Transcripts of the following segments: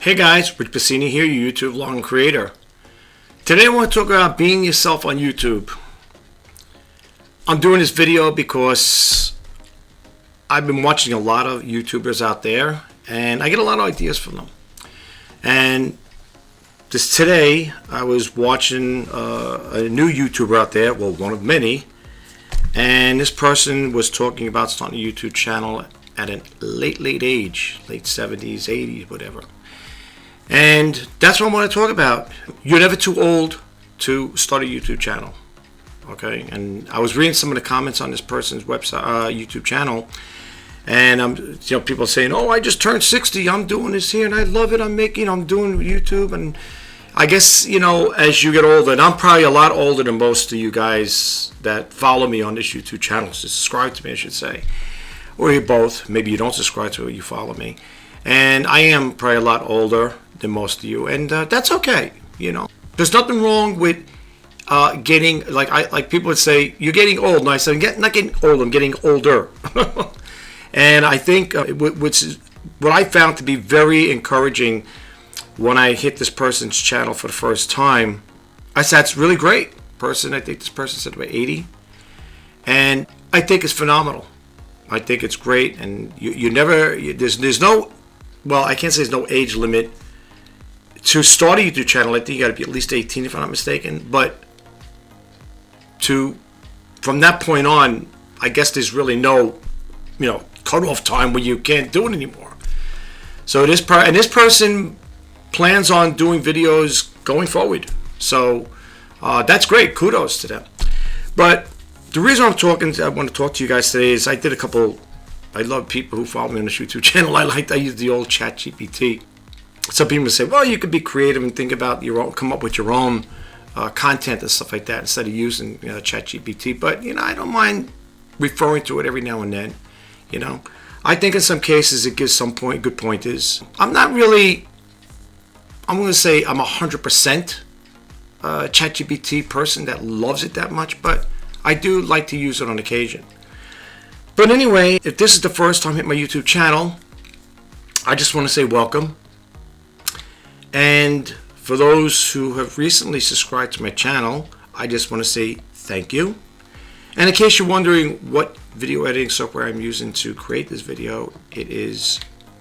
Hey guys, Rich Bassini here, your YouTube vlog creator. Today I want to talk about being yourself on YouTube. I'm doing this video because I've been watching a lot of YouTubers out there and I get a lot of ideas from them. And today I was watching a new YouTuber out there, well, one of many, and this person was talking about starting a YouTube channel at a late age, late 70s, 80s, whatever. And that's what I want to talk about. You're never too old to start a YouTube channel, okay? And I was reading some of the comments on this person's website, YouTube channel, and people saying, "Oh, I just turned 60. I'm doing this here, and I love it. I'm doing YouTube." And I guess as you get older, and I'm probably a lot older than most of you guys that follow me on this YouTube channel, subscribe to me, I should say, or you both. Maybe you don't subscribe to it, you follow me, and I am probably a lot older than most of you, and that's okay. There's nothing wrong with getting, like people would say, you're getting old. And I said, not getting old, I'm getting older. And I think which is what I found to be very encouraging when I hit this person's channel for the first time. I said, it's really great person. I think this person said about 80, and I think it's phenomenal. I think it's great, and there's no, well, I can't say there's no age limit to start a YouTube channel. I think you got to be at least 18 if I'm not mistaken. But from that point on, I guess there's really no, cutoff time where you can't do it anymore. So this person plans on doing videos going forward. So that's great. Kudos to them. But the reason I want to talk to you guys today is I love people who follow me on the YouTube channel. I use the old ChatGPT. Some people say, well, you could be creative and think about come up with your own content and stuff like that instead of using ChatGPT. But I don't mind referring to it every now and then. I think in some cases it gives some good pointers. I'm going to say I'm 100% ChatGPT person that loves it that much, but I do like to use it on occasion. But anyway, if this is the first time hitting my YouTube channel, I just want to say welcome. And for those who have recently subscribed to my channel, I just want to say thank you. And in case you're wondering what video editing software I'm using to create this video, it is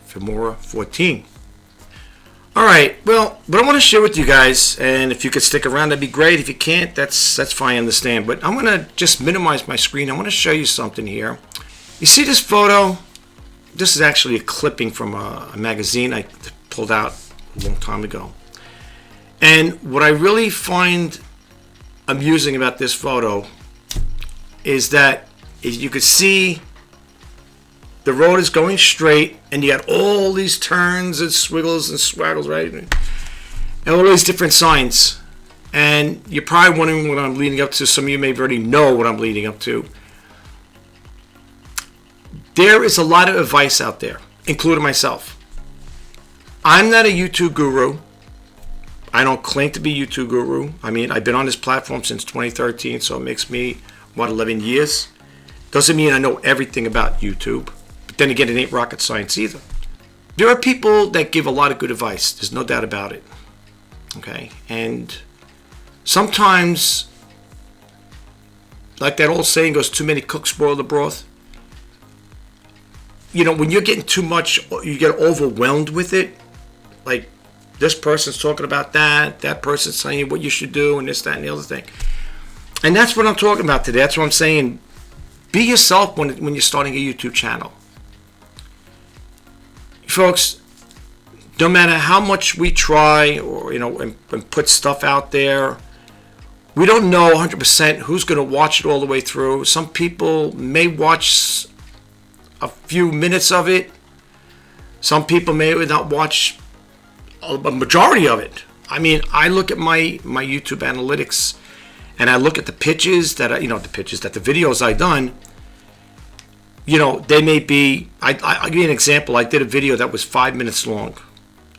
Filmora 14. Alright, well, what I want to share with you guys, and if you could stick around, that'd be great. If you can't, that's fine, I understand. But I'm going to just minimize my screen. I want to show you something here. You see this photo? This is actually a clipping from a magazine I pulled out a long time ago. And what I really find amusing about this photo is that you could see the road is going straight and you got all these turns and swiggles and swaggles, right? And all these different signs. And you're probably wondering what I'm leading up to. Some of you may already know what I'm leading up to. There is a lot of advice out there, including myself. I'm not a YouTube guru. I don't claim to be a YouTube guru. I mean, I've been on this platform since 2013, so it makes me, 11 years? Doesn't mean I know everything about YouTube. But then again, it ain't rocket science either. There are people that give a lot of good advice. There's no doubt about it. Okay? And sometimes, like that old saying goes, too many cooks spoil the broth. When you're getting too much, you get overwhelmed with it. Like, this person's talking about that person's telling you what you should do, and this, that, and the other thing. And that's what I'm talking about today. That's what I'm saying. Be yourself when you're starting a YouTube channel. Folks, no matter how much we try or, and put stuff out there, we don't know 100% who's going to watch it all the way through. Some people may watch a few minutes of it. Some people may not watch a majority of it. I mean, I look at my YouTube analytics and I look at the pitches that the videos I've done. They may be. I'll give you an example. I did a video that was 5 minutes long,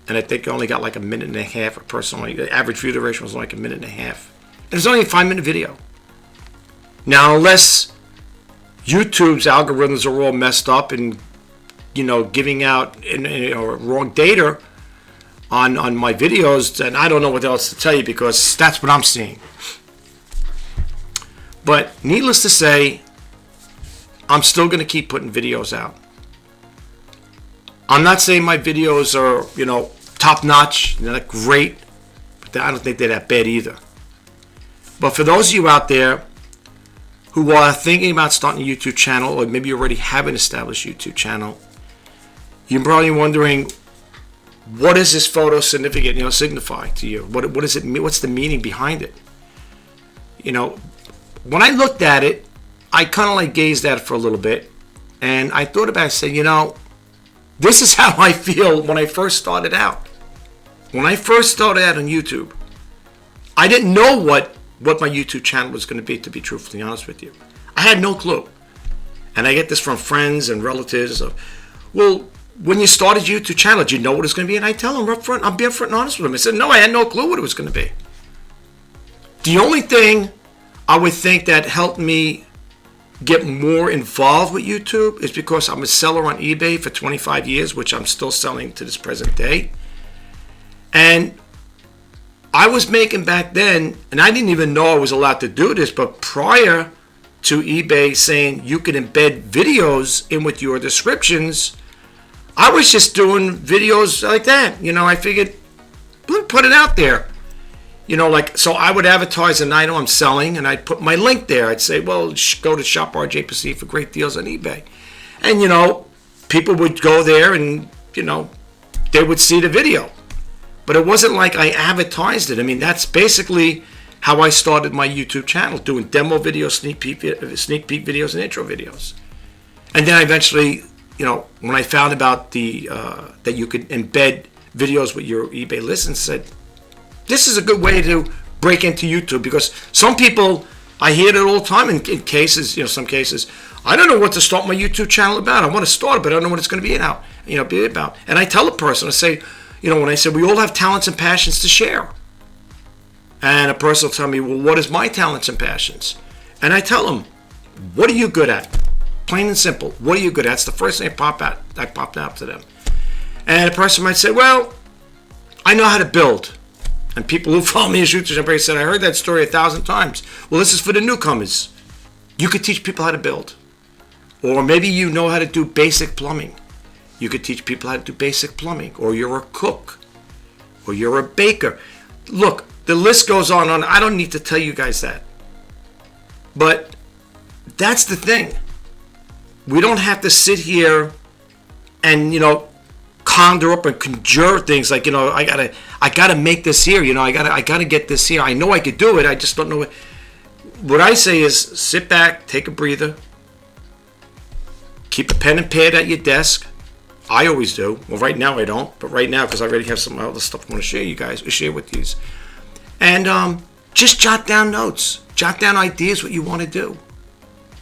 and I think I only got like a minute and a half. Personally, the average view duration was like a minute and a half, and it's only a 5-minute video. Now, unless YouTube's algorithms are all messed up and giving out wrong data, on my videos, and I don't know what else to tell you because that's what I'm seeing. But needless to say, I'm still going to keep putting videos out. I'm not saying my videos are, top notch. They're not great, but I don't think they're that bad either. But for those of you out there who are thinking about starting a YouTube channel, or maybe you already have an established YouTube channel, you're probably wondering, what is this photo signify to you? What does it mean? What's the meaning behind it? When I looked at it, I kind of gazed at it for a little bit, and I thought about it. I said, this is how I feel when I first started out. When I first started out on YouTube, I didn't know what my YouTube channel was going to be truthfully honest with you. I had no clue. And I get this from friends and relatives of, well, when you started your YouTube channel, did you know what it was going to be? And I tell them up front, I'll be up front and honest with them. I said, no, I had no clue what it was going to be. The only thing I would think that helped me get more involved with YouTube is because I'm a seller on eBay for 25 years, which I'm still selling to this present day. And I was making back then, and I didn't even know I was allowed to do this, but prior to eBay saying you can embed videos in with your descriptions, I was just doing videos like that. I figured, put it out there. So I would advertise an item I'm selling, and I'd put my link there. I'd say, well, go to Shop RJ Perceive for great deals on eBay. And, people would go there and, they would see the video. But it wasn't like I advertised it. I mean, that's basically how I started my YouTube channel, doing demo videos, sneak peek videos, and intro videos. And then I eventually, when I found about that you could embed videos with your eBay listings, said, this is a good way to break into YouTube, because some people, I hear it all the time in cases, some cases, I don't know what to start my YouTube channel about. I want to start it, but I don't know what it's going to be about. And I tell a person, I say, when I say we all have talents and passions to share. And a person will tell me, well, what is my talents and passions? And I tell them, what are you good at? Plain and simple. What are you good at? That's the first thing that popped out to them. And a person might say, well, I know how to build. And people who follow me as YouTube channel said, I heard that story 1,000 times. Well, this is for the newcomers. You could teach people how to build. Or maybe you know how to do basic plumbing. You could teach people how to do basic plumbing. Or you're a cook. Or you're a baker. Look, the list goes on and on. I don't need to tell you guys that. But that's the thing. We don't have to sit here and, conjure up and conjure things like, I gotta make this here. I gotta get this here. I know I could do it. I just don't know what I say is sit back, take a breather, keep a pen and pad at your desk. I always do. Well, right now I don't, but right now, because I already have some other stuff I want to share with you. And just jot down notes, jot down ideas what you want to do.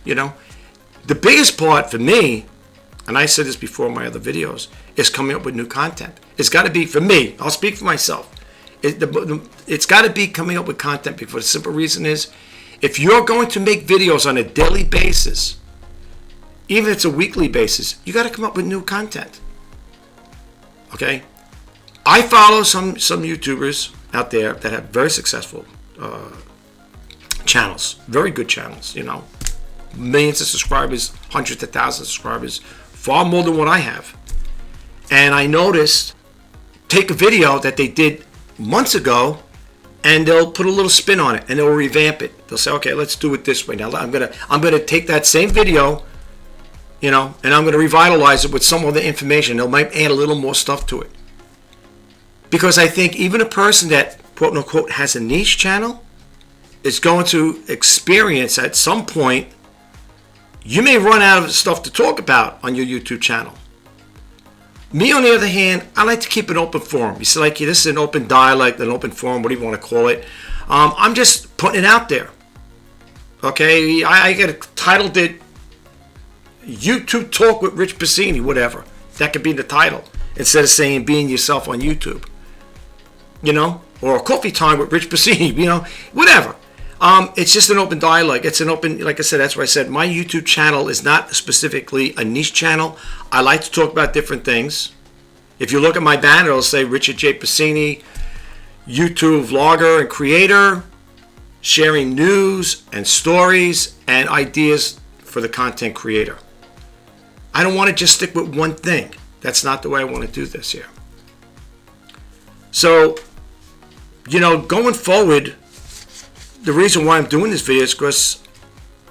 The biggest part for me, and I said this before in my other videos, is coming up with new content. It's got to be, for me, I'll speak for myself. It's got to be coming up with content, because the simple reason is, if you're going to make videos on a daily basis, even if it's a weekly basis, you got to come up with new content. Okay? I follow some YouTubers out there that have very successful channels, very good channels, millions of subscribers, hundreds of thousands of subscribers, far more than what I have. And I noticed, take a video that they did months ago, and they'll put a little spin on it, and they'll revamp it. They'll say, okay, let's do it this way. Now I'm gonna take that same video, and I'm gonna revitalize it with some other information. They might add a little more stuff to it. Because I think even a person that, quote unquote, has a niche channel is going to experience at some point, you may run out of stuff to talk about on your YouTube channel. Me, on the other hand, I like to keep an open forum. You see, like, this is an open dialogue, an open forum, what do you want to call it? I'm just putting it out there. Okay, I titled it YouTube Talk with Rich Piscini, whatever. That could be the title, instead of saying being yourself on YouTube. Or Coffee Time with Rich Piscini, whatever. It's just an open dialogue. It's an open, like I said, that's what I said. My YouTube channel is not specifically a niche channel. I like to talk about different things. If you look at my banner, it'll say Richard J. Piscini, YouTube vlogger and creator, sharing news and stories and ideas for the content creator. I don't want to just stick with one thing. That's not the way I want to do this here. So, going forward, the reason why I'm doing this video is because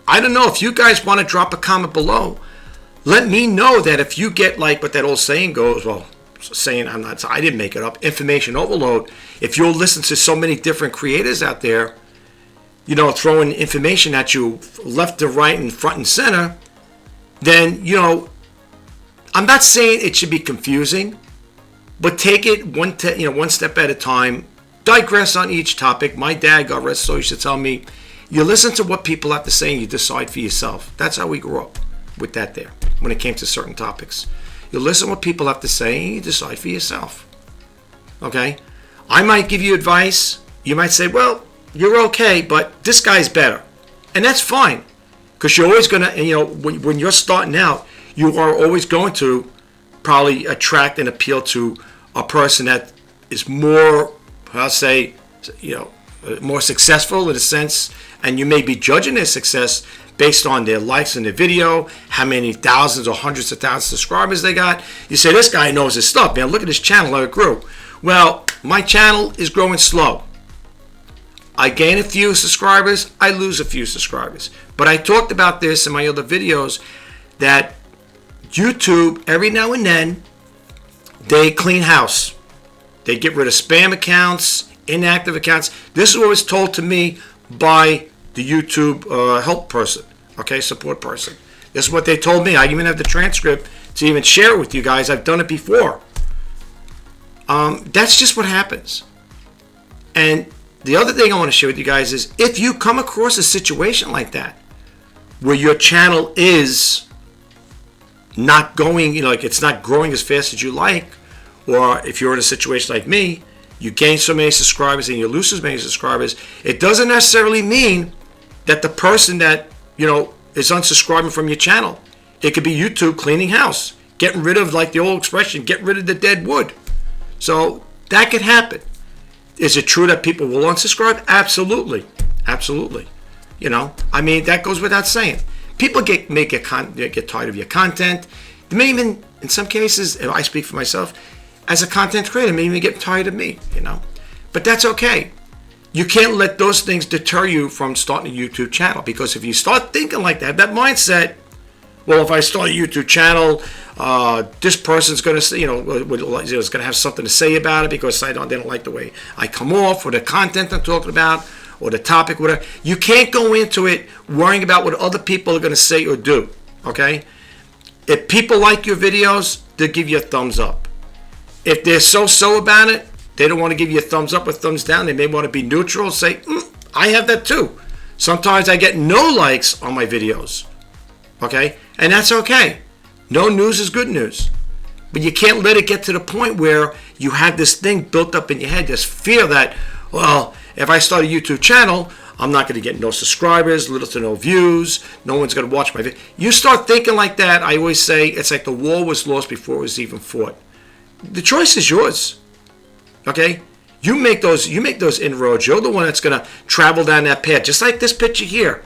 I don't know if you guys want to drop a comment below. Let me know that if you get, like what that old saying goes, well, saying I didn't make it up, information overload. If you'll listen to so many different creators out there, throwing information at you left to right and front and center, then, I'm not saying it should be confusing, but take it one step at a time. Digress on each topic. My dad, God rest his soul, used to tell me, you listen to what people have to say and you decide for yourself. That's how we grew up with that there when it came to certain topics. You listen to what people have to say and you decide for yourself. Okay? I might give you advice. You might say, well, you're okay, but this guy's better. And that's fine. Because you're always going to, when you're starting out, you are always going to probably attract and appeal to a person that is more, I'll say, more successful in a sense, and you may be judging their success based on their likes in the video, how many thousands or hundreds of thousands of subscribers they got. You say, this guy knows his stuff, man. Look at his channel, how it grew. Well, my channel is growing slow. I gain a few subscribers, I lose a few subscribers. But I talked about this in my other videos that YouTube, every now and then, they clean house. They get rid of spam accounts, inactive accounts. This is what was told to me by the YouTube help person, support person. This is what they told me. I even have the transcript to even share it with you guys. I've done it before. That's just what happens. And the other thing I want to share with you guys is if you come across a situation like that, where your channel is not going, like it's not growing as fast as you like, or if you're in a situation like me, you gain so many subscribers and you lose so many subscribers, it doesn't necessarily mean that the person that, is unsubscribing from your channel. It could be YouTube cleaning house, getting rid of, like the old expression, get rid of the dead wood. So that could happen. Is it true that people will unsubscribe? Absolutely. Absolutely. That goes without saying. People may get tired of your content. They may even, in some cases, if I speak for myself, as a content creator, may even get tired of me, But that's okay. You can't let those things deter you from starting a YouTube channel, because if you start thinking like that mindset, well, if I start a YouTube channel, this person's going to, is going to have something to say about it because they don't like the way I come off, or the content I'm talking about, or the topic, whatever. You can't go into it worrying about what other people are going to say or do, okay? If people like your videos, they'll give you a thumbs up. If they're so about it, they don't want to give you a thumbs up or thumbs down. They may want to be neutral, say, I have that too. Sometimes I get no likes on my videos, okay? And that's okay. No news is good news. But you can't let it get to the point where you have this thing built up in your head, this fear that, well, if I start a YouTube channel, I'm not going to get no subscribers, little to no views, no one's going to watch my video. You start thinking like that, I always say, it's like the war was lost before it was even fought. The choice is yours, okay? You make those inroads. You're the one that's going to travel down that path, just like this picture here.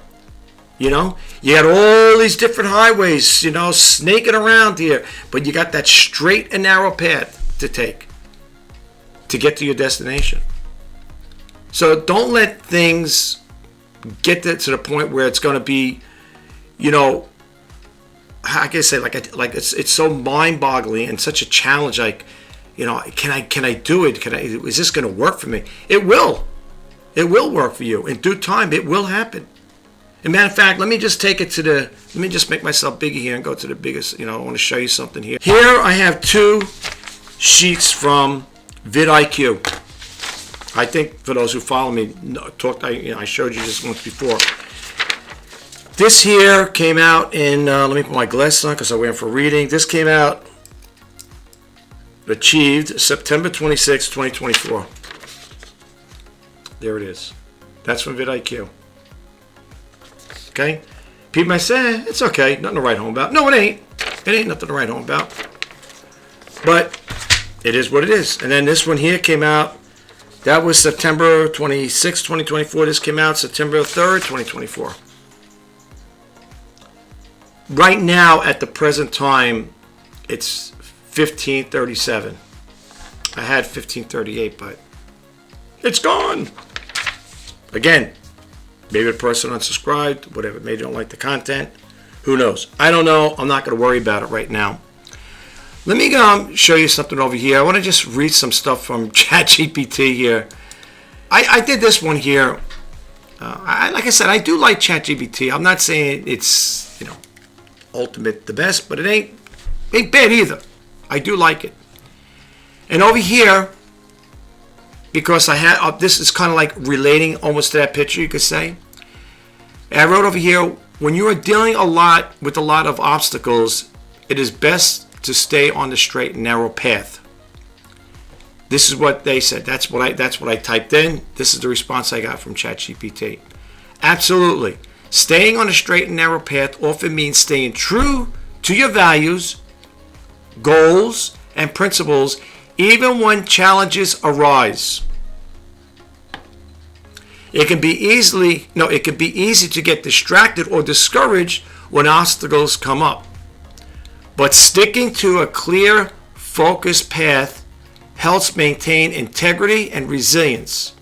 You got all these different highways, snaking around here, but you got that straight and narrow path to take to get to your destination. So don't let things get to the point where it's going to be, how can I say, like it's so mind-boggling and such a challenge. Like, can I do it? Is this going to work for me? It will. It will work for you in due time. It will happen. As a matter of fact, let me just make myself bigger here and go to the biggest. I want to show you something here. Here I have 2 sheets from vidIQ. I think for those who follow me, I showed you this once before. This here came out in, let me put my glasses on because I'm waiting for reading. This came out, achieved September 26, 2024. There it is. That's from vidIQ. Okay? People might say, it's okay, nothing to write home about. No, it ain't. It ain't nothing to write home about. But it is what it is. And then this one here came out. That was September 26, 2024. This came out September 3rd, 2024. Right now, at the present time, it's 15:37. I had 15:38, but it's gone. Again, maybe the person unsubscribed, whatever. Maybe they don't like the content. Who knows? I don't know. I'm not going to worry about it right now. Let me show you something over here. I want to just read some stuff from ChatGPT here. I did this one here. Like I said, I do like ChatGPT. I'm not saying it's, you know, ultimate the best, but it ain't bad either. I do like it. And over here, because I had this is kind of like relating almost to that picture, you could say. And I wrote over here, when you are dealing with a lot of obstacles, it is best to stay on the straight and narrow path. This is what they said. That's what I typed in. This is the response I got from ChatGPT. Absolutely. Staying on a straight and narrow path often means staying true to your values, goals, and principles, even when challenges arise. It can be easy to get distracted or discouraged when obstacles come up. But sticking to a clear, focused path helps maintain integrity and resilience.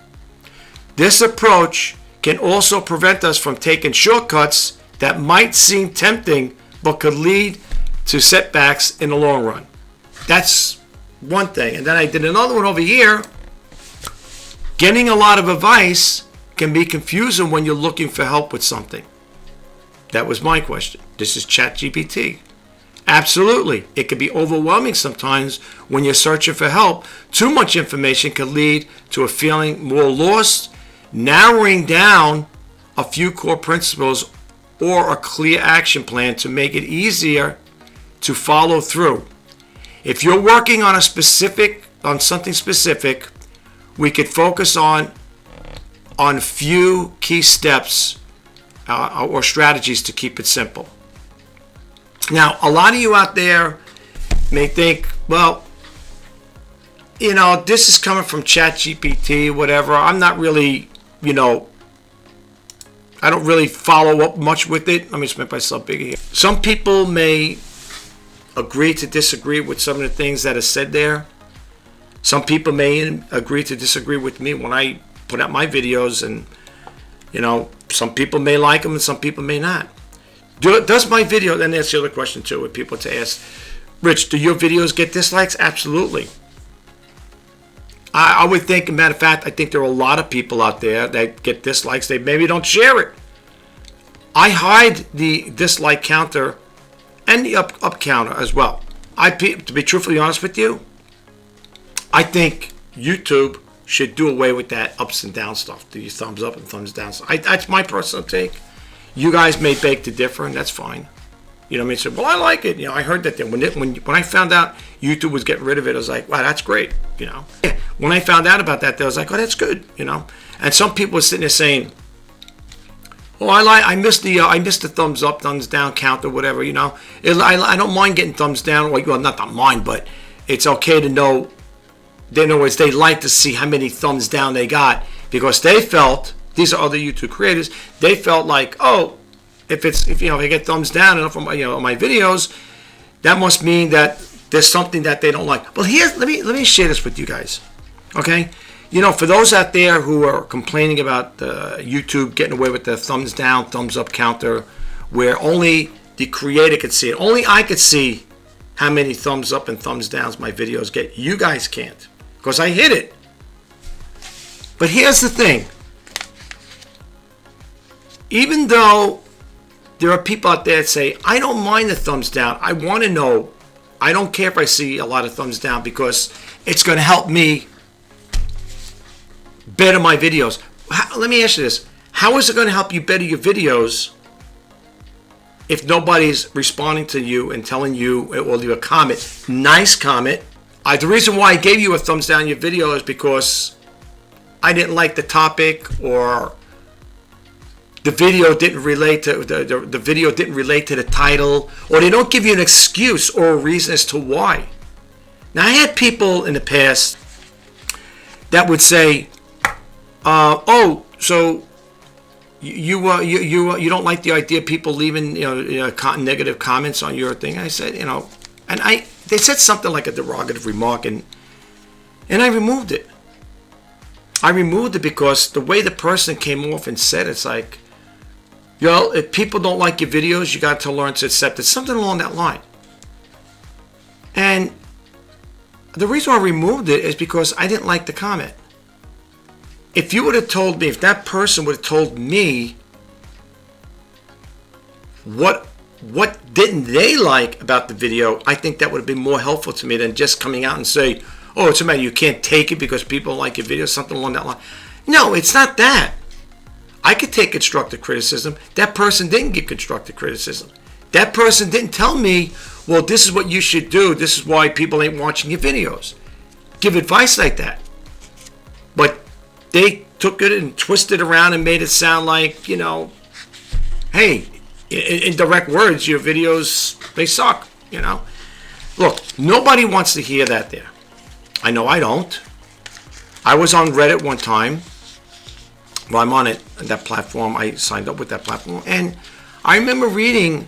This approach can also prevent us from taking shortcuts that might seem tempting but could lead to setbacks in the long run. That's one thing. And then I did another one over here. Getting a lot of advice can be confusing when you're looking for help with something. That was my question. This is ChatGPT. Absolutely. It can be overwhelming sometimes when you're searching for help. Too much information can lead to a feeling more lost. Narrowing down a few core principles or a clear action plan to make it easier to follow through. If you're working on something specific, we could focus on few key steps or strategies to keep it simple. Now, a lot of you out there may think, well, you know, this is coming from ChatGPT, whatever. I'm not really, you know, I don't really follow up much with it. Let me just make myself bigger here. Some people may agree to disagree with some of the things that are said there. Some people may agree to disagree with me when I put out my videos, and, you know, some people may like them and some people may not. Does my video, and that's the other question too, with people to ask, Rich, do your videos get dislikes? Absolutely. I would think, as a matter of fact, I think there are a lot of people out there that get dislikes. They maybe don't share it. I hide the dislike counter and the up counter as well. To be truthfully honest with you, I think YouTube should do away with that ups and down stuff, the thumbs up and thumbs down stuff. That's my personal take. You guys may beg to differ, and that's fine. You know what I mean? So, well, I like it. You know, I heard that thing. When I found out YouTube was getting rid of it, I was like, wow, that's great. You know, when I found out about that, I was like, oh, that's good. You know, and some people were sitting there saying, oh, I missed the thumbs up, thumbs down count or whatever. You know, I don't mind getting thumbs down. Well, not mine, but it's okay to know. In other words, they like to see how many thumbs down they got, because they felt, these are other YouTube creators, they felt like, oh, if I get thumbs down enough on my videos, that must mean that there's something that they don't like. Well, let me share this with you guys. Okay? You know, for those out there who are complaining about YouTube getting away with the thumbs down, thumbs up counter, where only the creator could see it. Only I could see how many thumbs up and thumbs downs my videos get. You guys can't, because I hid it. But here's the thing. Even though there are people out there that say, I don't mind the thumbs down, I want to know, I don't care if I see a lot of thumbs down, because it's going to help me better my videos. Let me ask you this. How is it going to help you better your videos if nobody's responding to you and telling you, or leave a comment, nice comment? The reason why I gave you a thumbs down in your video is because I didn't like the topic, or the video didn't relate to the video didn't relate to the title, or they don't give you an excuse or a reason as to why. Now, I had people in the past that would say, "Oh, so you don't like the idea of people leaving negative comments on your thing?" I said, and they said something like a derogative remark, and I removed it. I removed it because the way the person came off and said it's like, if people don't like your videos, you got to learn to accept it. Something along that line. And the reason I removed it is because I didn't like the comment. If you would have told me, if that person would have told me what didn't they like about the video, I think that would have been more helpful to me than just coming out and say, "Oh, it's a matter you can't take it because people don't like your video," something along that line. No, it's not that. I could take constructive criticism. That person didn't get constructive criticism. That person didn't tell me, "Well, this is what you should do. This is why people ain't watching your videos." Give advice like that. But they took it and twisted around and made it sound like, hey, in direct words, your videos, they suck, Look, nobody wants to hear that there. I know I don't. I was on Reddit one time. Well, I'm on that platform. I signed up with that platform. And I remember reading,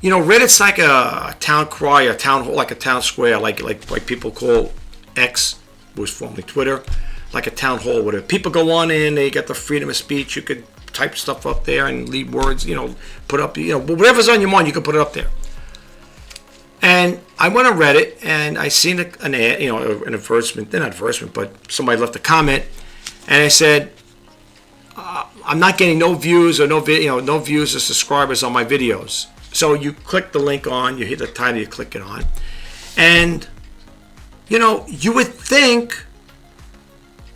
Reddit's like a town cry, a town hall, like a town square, like people call X, was formerly Twitter, like a town hall where people go on in, they get the freedom of speech. You could type stuff up there and leave words, put up, whatever's on your mind, you can put it up there. And I went on Reddit and I seen an ad, an advertisement, not advertisement, but somebody left a comment, and I said, "I'm not getting no views or no views or subscribers on my videos." So you click the link on, you hit the title, you click it on, and you would think,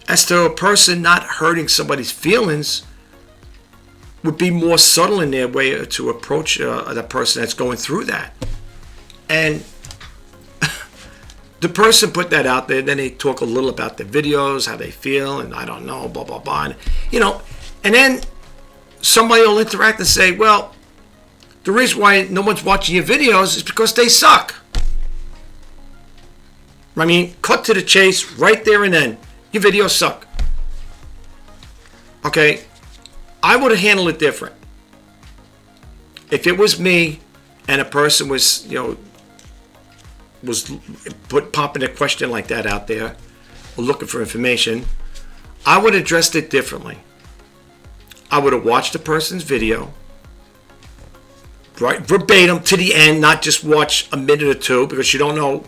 as to a person not hurting somebody's feelings, would be more subtle in their way to approach the person that's going through that. And the person put that out there. Then they talk a little about their videos, how they feel, and I don't know, blah, blah, blah. And then somebody will interact and say, "Well, the reason why no one's watching your videos is because they suck." I mean, cut to the chase right there and then. Your videos suck. Okay, I would have handled it different. If it was me and a person was, popping a question like that out there, or looking for information, I would have addressed it differently. I would have watched the person's video, right, verbatim to the end, not just watch a minute or two, because you don't know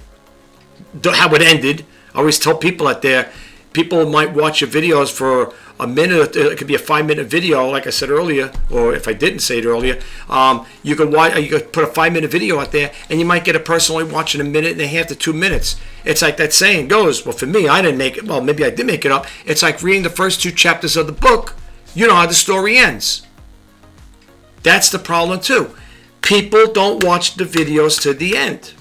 how it ended. I always tell people out there, people might watch your videos for a minute. It could be a 5-minute video, like I said earlier, or if I didn't say it earlier, you could put a 5-minute video out there, and you might get a person only watching a minute and a half to 2 minutes. It's like that saying goes. Well, for me, I didn't make it. Well, maybe I did make it up. It's like reading the first 2 chapters of the book. You know how the story ends. That's the problem too. People don't watch the videos to the end.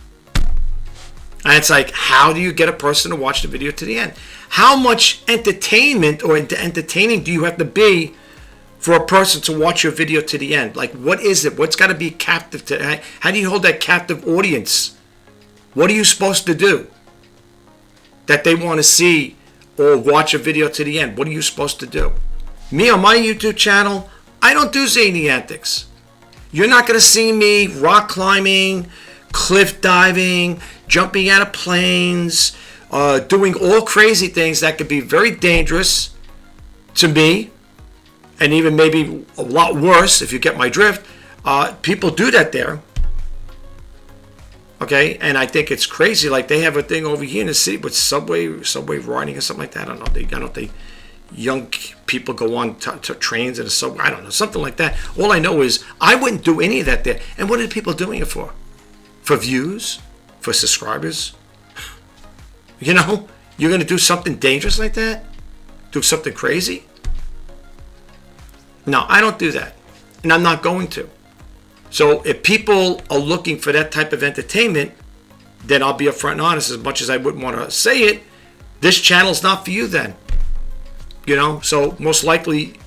And it's like, how do you get a person to watch the video to the end? How much entertainment or entertaining do you have to be for a person to watch your video to the end? Like, what is it? What's got to be captive to? How do you hold that captive audience? What are you supposed to do that they want to see or watch a video to the end? What are you supposed to do? Me on my YouTube channel, I don't do zany antics. You're not going to see me rock climbing, cliff diving, jumping out of planes, doing all crazy things that could be very dangerous to me, and even maybe a lot worse if you get my drift. People do that there. Okay, and I think it's crazy. Like, they have a thing over here in the city with subway riding or something like that. I don't know. They young people go on to trains and a subway. I don't know, something like that. All I know is I wouldn't do any of that there. And what are people doing it for? For views? For subscribers? You're going to do something dangerous like that? Do something crazy? No, I don't do that. And I'm not going to. So if people are looking for that type of entertainment, then I'll be upfront and honest. As much as I wouldn't want to say it, this channel's not for you then. So most likely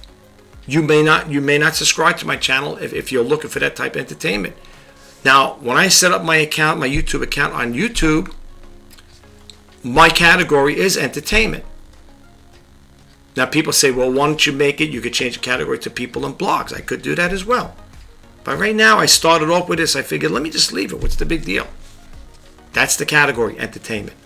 you may not subscribe to my channel if you're looking for that type of entertainment. Now, when I set up my account, my YouTube account on YouTube, my category is entertainment. Now people say, well, why don't you make it, you could change the category to people and blogs. I could do that as well. But right now I started off with this. I figured, let me just leave it. What's the big deal? That's the category, entertainment.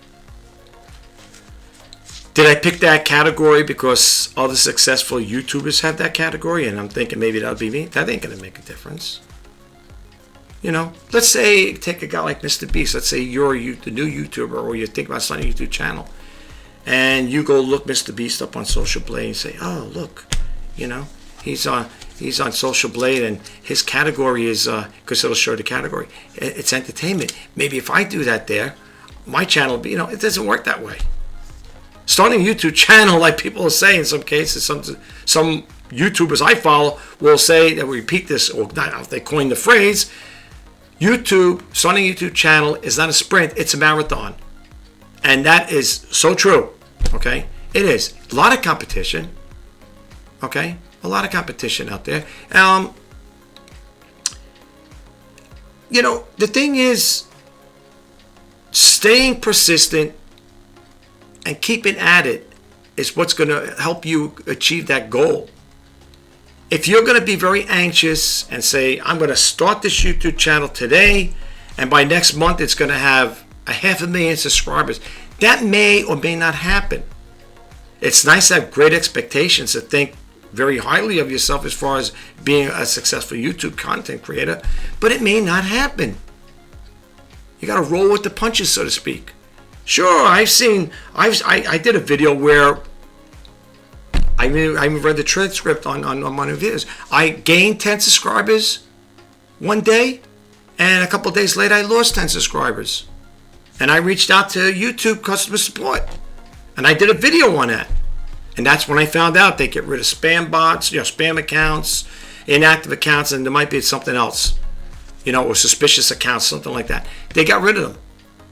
Did I pick that category because other successful YouTubers have that category and I'm thinking maybe that'll be me? That ain't going to make a difference. You know, let's say, take a guy like Mr. Beast. Let's say you're the new YouTuber or you're thinking about starting a YouTube channel. And you go look Mr. Beast up on Social Blade and say, oh, look, you know, he's on Social Blade and his category is, because it'll show the category, it's entertainment. Maybe if I do that there, my channel will be, you know, it doesn't work that way. Starting a YouTube channel, like people will say in some cases, some YouTubers I follow will say, that we repeat this, or not, they coin the phrase, starting a YouTube channel is not a sprint, it's a marathon. And that is so true, okay? It is. A lot of competition, okay? A lot of competition out there. You know, the thing is, staying persistent and keeping at it is what's going to help you achieve that goal. If you're going to be very anxious and say, I'm going to start this YouTube channel today, and by next month it's going to have 500,000 subscribers, that may or may not happen. It's nice to have great expectations, to think very highly of yourself as far as being a successful YouTube content creator, but it may not happen. You got to roll with the punches, so to speak. Sure, I did a video where I read the transcript on one of the videos. I gained 10 subscribers one day, and a couple of days later I lost 10 subscribers. And I reached out to YouTube customer support, and I did a video on that. And that's when I found out they get rid of spam bots, you know, spam accounts, inactive accounts, and there might be something else, you know, or suspicious accounts, something like that. They got rid of them.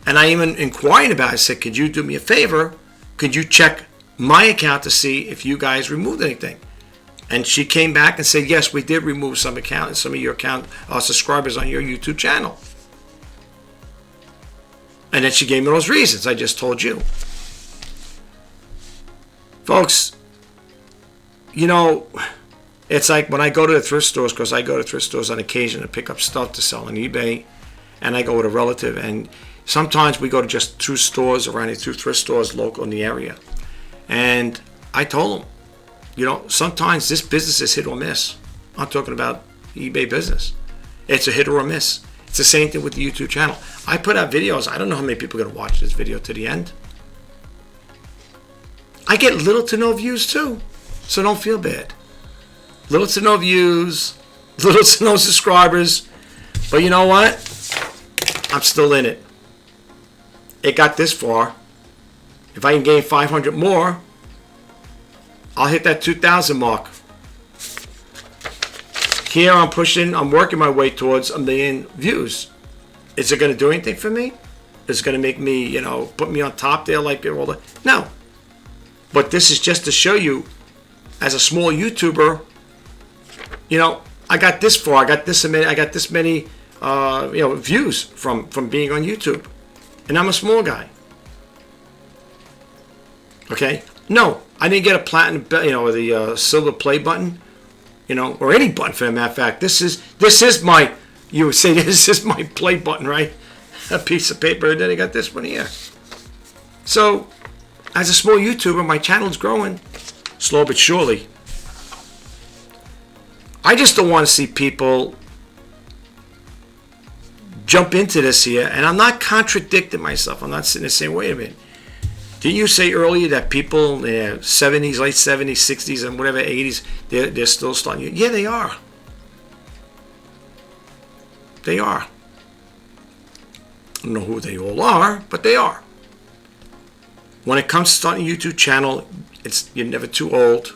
And I even inquired about it. I said, could you do me a favor? Could you check my account to see if you guys removed anything? And she came back and said, yes, we did remove some of your account subscribers on your YouTube channel. And then she gave me those reasons I just told you. Folks, you know, it's like when I go to the thrift stores, because I go to thrift stores on occasion to pick up stuff to sell on eBay, and I go with a relative, and sometimes we go to just 2 stores around here, 2 thrift stores local in the area. And I told them, you know, sometimes this business is hit or miss. I'm talking about eBay business. It's a hit or a miss. It's the same thing with the YouTube channel. I put out videos. I don't know how many people are going to watch this video to the end. I get little to no views too, so don't feel bad. Little to no views, little to no subscribers. But you know what? I'm still in it. It got this far. If I can gain 500 more, I'll hit that 2,000 mark. Here I'm working my way towards 1 million views. Is it going to do anything for me? Is it going to make me, you know, put me on top there like all the... No. But this is just to show you, as a small YouTuber, you know, I got this far. I got this many, you know, views from being on YouTube, and I'm a small guy. Okay, no, I didn't get a platinum, you know, or the silver play button, you know, or any button for that matter of fact. This is my, you would say this is my play button, right? A piece of paper, and then I got this one here. So, as a small YouTuber, my channel's growing, slow but surely. I just don't want to see people jump into this here, and I'm not contradicting myself. I'm not sitting there saying, wait a minute. Didn't you say earlier that people in their 70s, late 70s, 60s, and whatever, 80s, they're still starting? Yeah, they are. They are. I don't know who they all are, but they are. When it comes to starting a YouTube channel, you're never too old,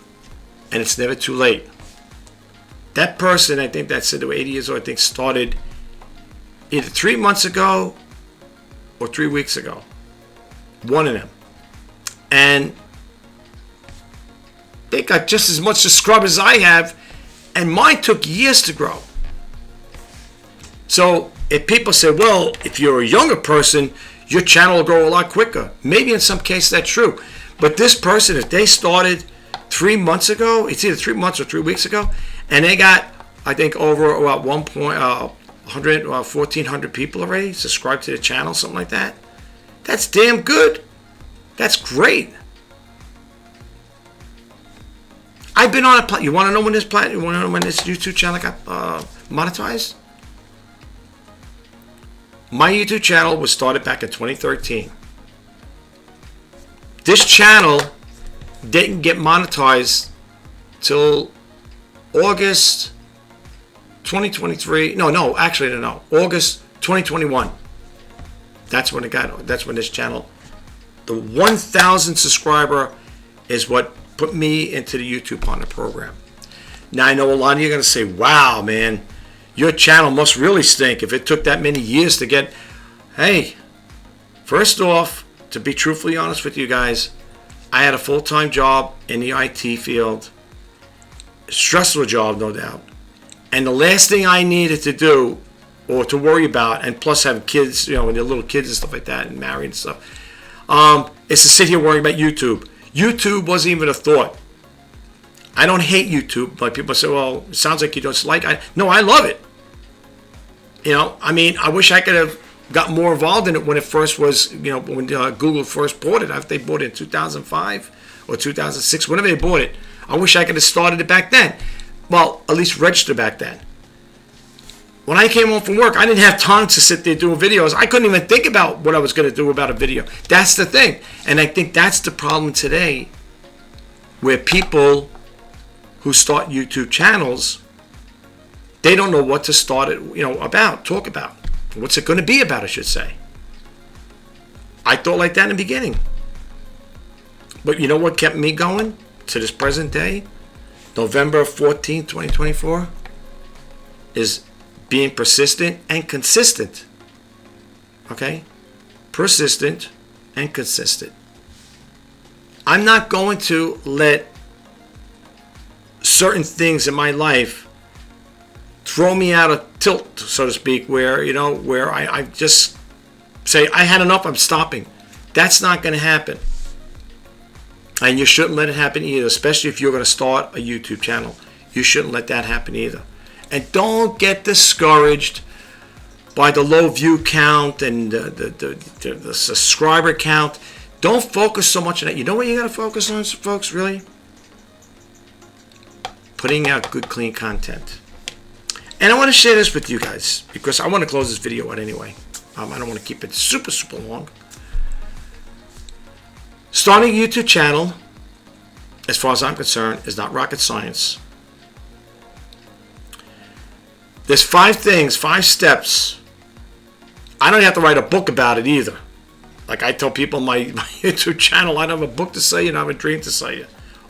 and it's never too late. That person, I think that said they were 80 years old, I think started either 3 months ago or 3 weeks ago. One of them. And they got just as much subscribers as I have, and mine took years to grow. So if people say, well, if you're a younger person, your channel will grow a lot quicker. Maybe in some cases that's true. But this person, if they started 3 months ago, it's either 3 months or 3 weeks ago, and they got, I think, over about 1,400 people already subscribed to the channel, something like that. That's damn good. That's great. I've been on a you want to know when this you want to know when this YouTube channel got monetized? My YouTube channel was started back in 2013. This channel didn't get monetized till August 2023. No, August 2021. That's when it got. That's when this channel, the 1,000 subscriber, is what put me into the YouTube Partner Program. Now I know a lot of you are going to say, "Wow, man, your channel must really stink if it took that many years to get." Hey, first off, to be truthfully honest with you guys, I had a full-time job in the IT field. Stressful job, no doubt. And the last thing I needed to do or to worry about, and plus having kids, when they're little kids and stuff like that, and married and stuff, is to sit here worrying about YouTube. YouTube wasn't even a thought. I don't hate YouTube, but people say, well, it sounds like you don't like it. No, I love it. I mean, I wish I could have got more involved in it when it first was, when Google first bought it. After they bought it in 2005 or 2006, whenever they bought it. I wish I could have started it back then. Well, at least register back then. When I came home from work, I didn't have time to sit there doing videos. I couldn't even think about what I was going to do about a video. That's the thing. And I think that's the problem today, where people who start YouTube channels, they don't know what to start it, talk about. What's it going to be about, I should say. I thought like that in the beginning. But you know what kept me going to this present day? November 14th, 2024, is being persistent and consistent. Okay? Persistent and consistent. I'm not going to let certain things in my life throw me out of tilt, so to speak, where I just say, I had enough, I'm stopping. That's not going to happen. And you shouldn't let it happen either, especially if you're going to start a YouTube channel. You shouldn't let that happen either. And don't get discouraged by the low view count and the subscriber count. Don't focus so much on that. You know what you got to focus on, folks, really? Putting out good, clean content. And I want to share this with you guys because I want to close this video out anyway. I don't want to keep it super, super long. Starting a YouTube channel, as far as I'm concerned, is not rocket science. There's 5 things, 5 steps. I don't have to write a book about it either. Like I tell people on my YouTube channel, I don't have a book to sell you, and I have a dream to sell you.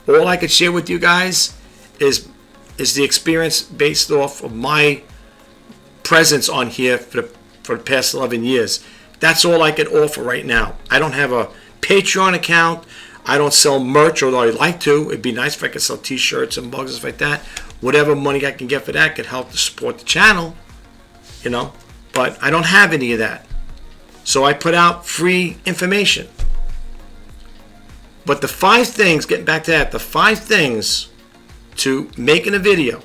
All I can share with you guys is the experience based off of my presence on here for the past 11 years. That's all I can offer right now. I don't have a Patreon account. I don't sell merch, although I'd like to. It'd be nice if I could sell t-shirts and mugs and stuff like that. Whatever money I can get for that could help to support the channel, But I don't have any of that. So I put out free information. But the 5 things, getting back to that, the 5 things to making a video,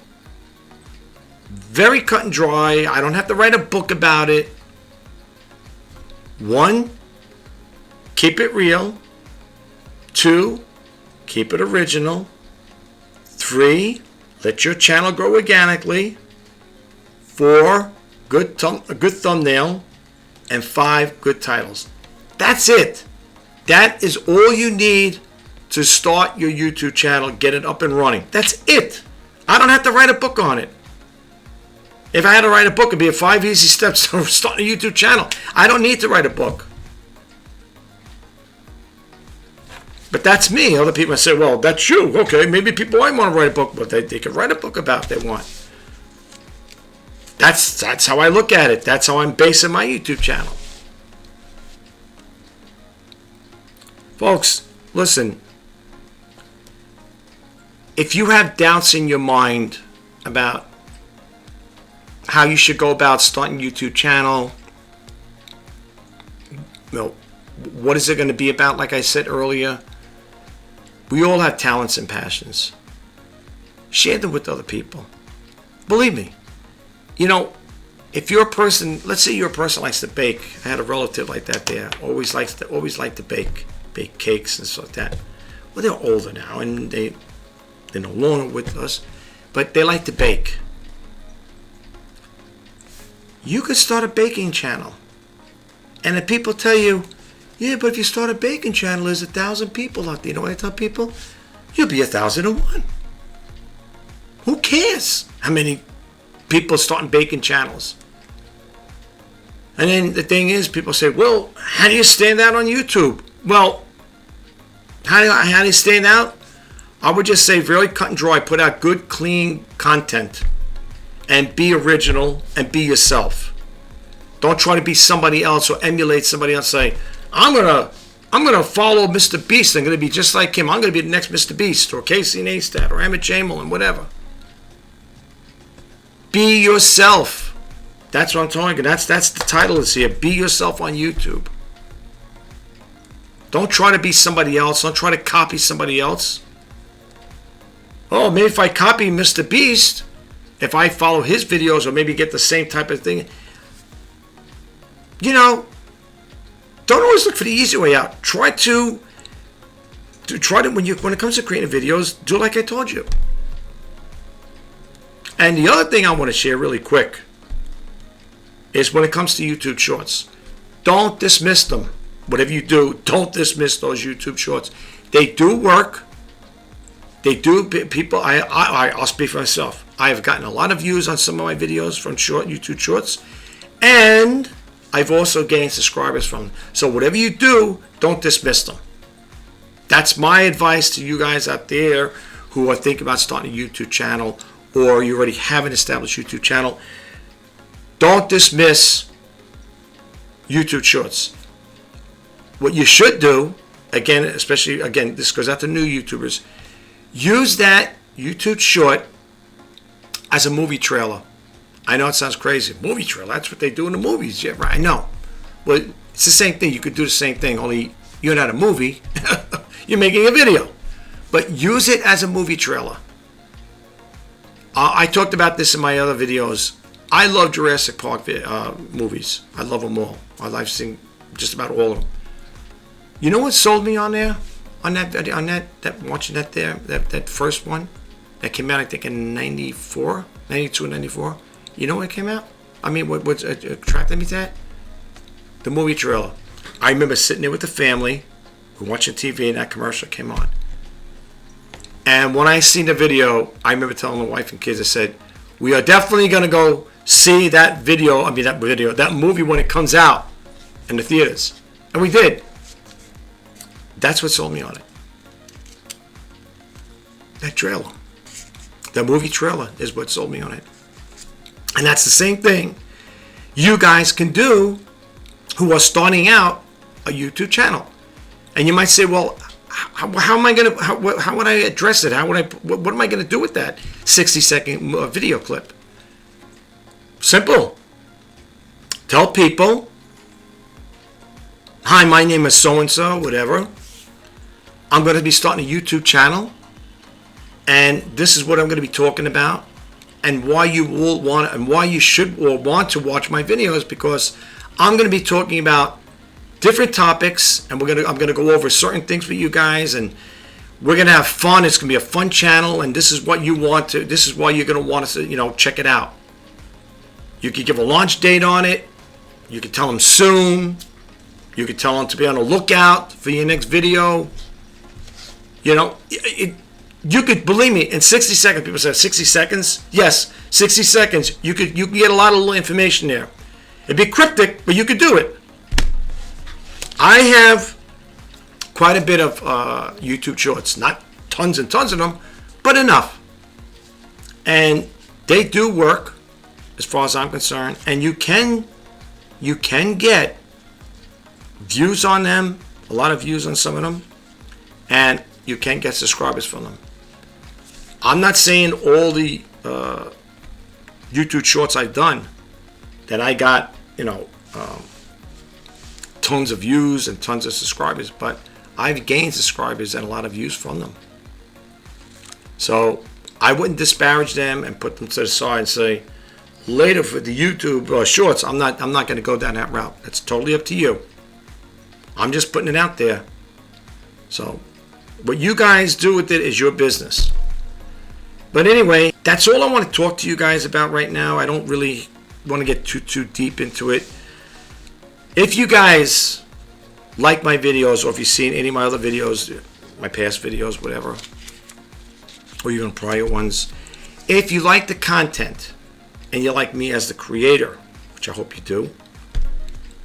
very cut and dry. I don't have to write a book about it. 1, keep it real. 2, keep it original. 3, let your channel grow organically. 4, a good thumbnail. And 5, good titles. That's it. That is all you need to start your YouTube channel, get it up and running. That's it. I don't have to write a book on it. If I had to write a book, it'd be 5 easy steps to start a YouTube channel. I don't need to write a book. But that's me. Other people say, well, that's you. Okay, maybe people might want to write a book, but they can write a book about if they want. That's how I look at it. That's how I'm basing my YouTube channel. Folks, listen. If you have doubts in your mind about how you should go about starting a YouTube channel, You know, what is it going to be about? Like I said earlier, we all have talents and passions. Share them with other people. Believe me. You know, if you're a person, let's say you're a person who likes to bake. I had a relative like that there. Always liked to bake cakes and stuff like that. Well, they're older now and they're no longer with us, but they like to bake. You could start a baking channel. And if people tell you, yeah, but if you start a baking channel, there's 1,000 people out there. You know what I tell people? You'll be 1,001. Who cares how many people starting baking channels? And then the thing is, people say, well, how do you stand out on YouTube? Well, how do you stand out? I would just say very cut and dry. Put out good, clean content. And be original and be yourself. Don't try to be somebody else or emulate somebody else. Say, I'm gonna follow Mr. Beast. I'm gonna be just like him. I'm gonna be the next Mr. Beast or Casey Neistat or Emmett Chamberlain, whatever. Be yourself. That's what I'm talking. That's the title is here. Be yourself on YouTube. Don't try to be somebody else. Don't try to copy somebody else. Oh, maybe if I copy Mr. Beast, if I follow his videos or maybe get the same type of thing, you know, don't always look for the easy way out. Try to when it comes to creating videos, do like I told you. And the other thing I want to share really quick is when it comes to YouTube Shorts, don't dismiss them. Whatever you do, don't dismiss those YouTube Shorts. They do work. They do. People, I'll speak for myself. I have gotten a lot of views on some of my videos from YouTube Shorts, and I've also gained subscribers from them. So whatever you do, don't dismiss them. That's my advice to you guys out there who are thinking about starting a YouTube channel, or you already have an established YouTube channel. Don't dismiss YouTube Shorts. What you should do, again, especially, again, this goes out to new YouTubers, use that YouTube Short as a movie trailer. I know it sounds crazy. Movie trailer, that's what they do in the movies. Yeah, right, I know. Well, it's the same thing. You could do the same thing, only you're not a movie. You're making a video. But use it as a movie trailer. I talked about this in my other videos. I love Jurassic Park movies. I love them all. I've seen just about all of them. You know what sold me on there? Watching that first one that came out, I think in 92 and 94. You know what came out? I mean, what attracted me to that? The movie trailer. I remember sitting there with the family, watching TV, and that commercial came on. And when I seen the video, I remember telling the wife and kids, I said, we are definitely going to go see that movie when it comes out in the theaters. And we did. That's what sold me on it. That trailer. The movie trailer is what sold me on it. And that's the same thing you guys can do who are starting out a YouTube channel. And you might say, well, how am I going to, how would I address it? What am I going to do with that 60-second video clip? Simple. Tell people, hi, my name is so-and-so, whatever. I'm going to be starting a YouTube channel, and this is what I'm going to be talking about, and why you will want, and why you should or want to watch my videos, because I'm going to be talking about different topics, and I'm going to go over certain things with you guys, and we're going to have fun. It's going to be a fun channel, and this is what you want to. This is why you're going to want to, check it out. You could give a launch date on it. You could tell them soon. You could tell them to be on the lookout for your next video. You could, believe me, in 60 seconds, people say 60 seconds. Yes, 60 seconds. You can get a lot of information there. It'd be cryptic, but you could do it. I have quite a bit of YouTube Shorts, not tons and tons of them, but enough. And they do work, as far as I'm concerned. And you can get views on them, a lot of views on some of them, and you can get subscribers from them. I'm not saying all the YouTube Shorts I've done that I got, tons of views and tons of subscribers, but I've gained subscribers and a lot of views from them. So I wouldn't disparage them and put them to the side and say, later for the YouTube shorts, I'm not going to go down that route. That's totally up to you. I'm just putting it out there. So what you guys do with it is your business. But anyway, that's all I want to talk to you guys about right now. I don't really want to get too deep into it. If you guys like my videos, or if you've seen any of my other videos, my past videos, whatever, or even prior ones, if you like the content and you like me as the creator, which I hope you do,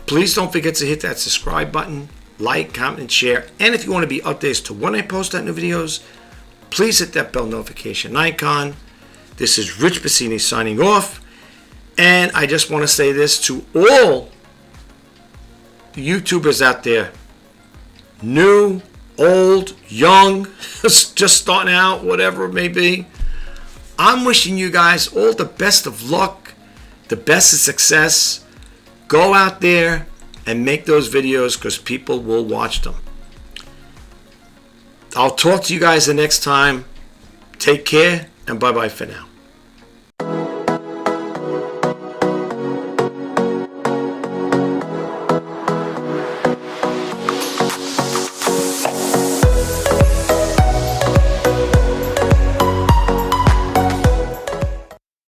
please don't forget to hit that subscribe button, like, comment, and share. And if you want to be updated to when I post out new videos, please hit that bell notification icon. This is Rich Bassini signing off. And I just want to say this to all the YouTubers out there, new, old, young, just starting out, whatever it may be. I'm wishing you guys all the best of luck, the best of success. Go out there and make those videos, because people will watch them. I'll talk to you guys the next time. Take care, and bye-bye for now.